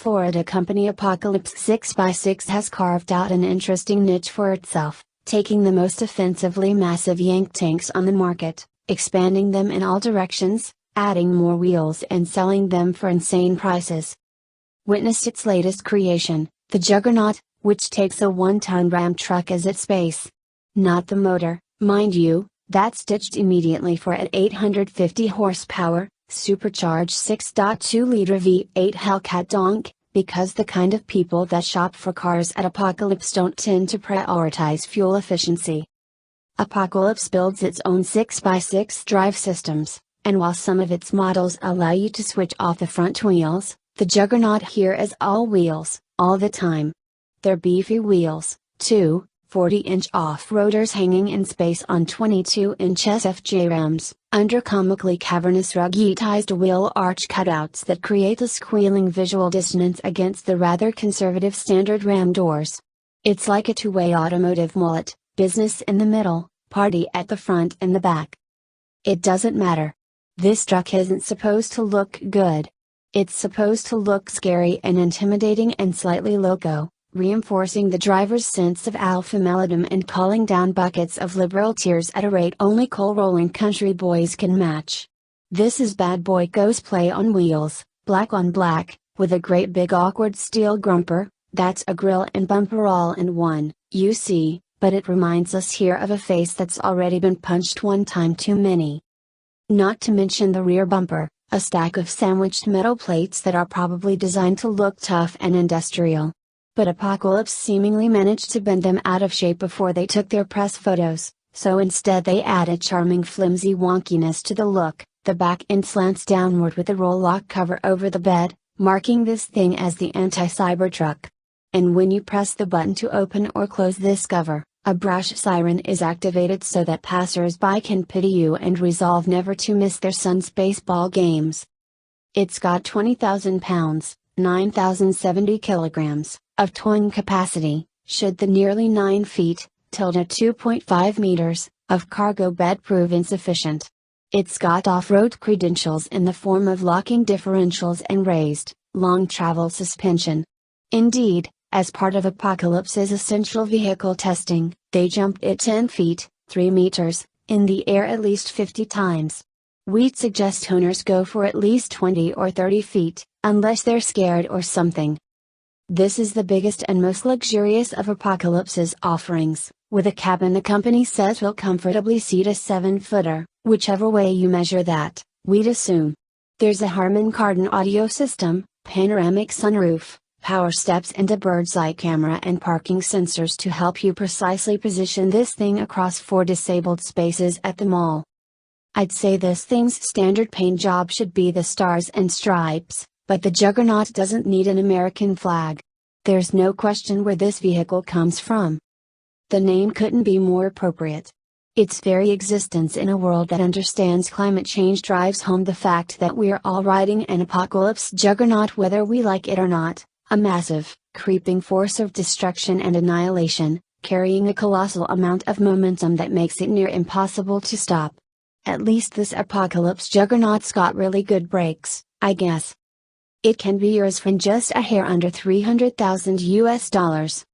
Florida company Apocalypse 6x6 has carved out an interesting niche for itself, taking the most offensively massive yank tanks on the market, expanding them in all directions, adding more wheels and selling them for insane prices. Witness its latest creation, the Juggernaut, which takes a 1-ton Ram truck as its base. Not the motor, mind you, that's ditched immediately for at 850 horsepower, supercharged 6.2-liter V8 Hellcat donk, because the kind of people that shop for cars at Apocalypse don't tend to prioritize fuel efficiency. Apocalypse builds its own 6x6 drive systems, and while some of its models allow you to switch off the front wheels, the Juggernaut here is all wheels, all the time. They're beefy wheels, too, 40-inch off-roaders hanging in space on 22-inch SFJ rims, under comically cavernous ruggedized wheel arch cutouts that create a squealing visual dissonance against the rather conservative standard Ram doors. It's like a two-way automotive mullet, business in the middle, party at the front and the back. It doesn't matter. This truck isn't supposed to look good. It's supposed to look scary and intimidating and slightly loco, reinforcing the driver's sense of alpha melodom and calling down buckets of liberal tears at a rate only coal-rolling country boys can match. This is bad boy cosplay on wheels, black on black, with a great big awkward steel grumper, that's a grille and bumper all in one, you see, but it reminds us here of a face that's already been punched one time too many. Not to mention the rear bumper, a stack of sandwiched metal plates that are probably designed to look tough and industrial. But Apocalypse seemingly managed to bend them out of shape before they took their press photos, so instead they added charming flimsy wonkiness to the look. The back end slants downward with a roll-lock cover over the bed, marking this thing as the anti-Cybertruck. And when you press the button to open or close this cover, a brash siren is activated so that passers-by can pity you and resolve never to miss their son's baseball games. It's got 20,000 pounds, 9,070 kilograms, of towing capacity, should the nearly 9 feet, 2.5 meters, of cargo bed prove insufficient. It's got off-road credentials in the form of locking differentials and raised, long travel suspension. Indeed, as part of Apocalypse's essential vehicle testing, they jumped it 10 feet, 3 meters, in the air at least 50 times. We'd suggest owners go for at least 20 or 30 feet, unless they're scared or something. This is the biggest and most luxurious of Apocalypse's offerings, with a cabin the company says will comfortably seat a 7-footer, whichever way you measure that, we'd assume. There's a Harman Kardon audio system, panoramic sunroof, power steps and a bird's-eye camera and parking sensors to help you precisely position this thing across 4 disabled spaces at the mall. I'd say this thing's standard paint job should be the Stars and Stripes, but the Juggernaut doesn't need an American flag. There's no question where this vehicle comes from. The name couldn't be more appropriate. Its very existence in a world that understands climate change drives home the fact that we're all riding an apocalypse juggernaut whether we like it or not, a massive, creeping force of destruction and annihilation, carrying a colossal amount of momentum that makes it near impossible to stop. At least this apocalypse juggernaut's got really good brakes, I guess. It can be yours for just a hair under $300,000 US.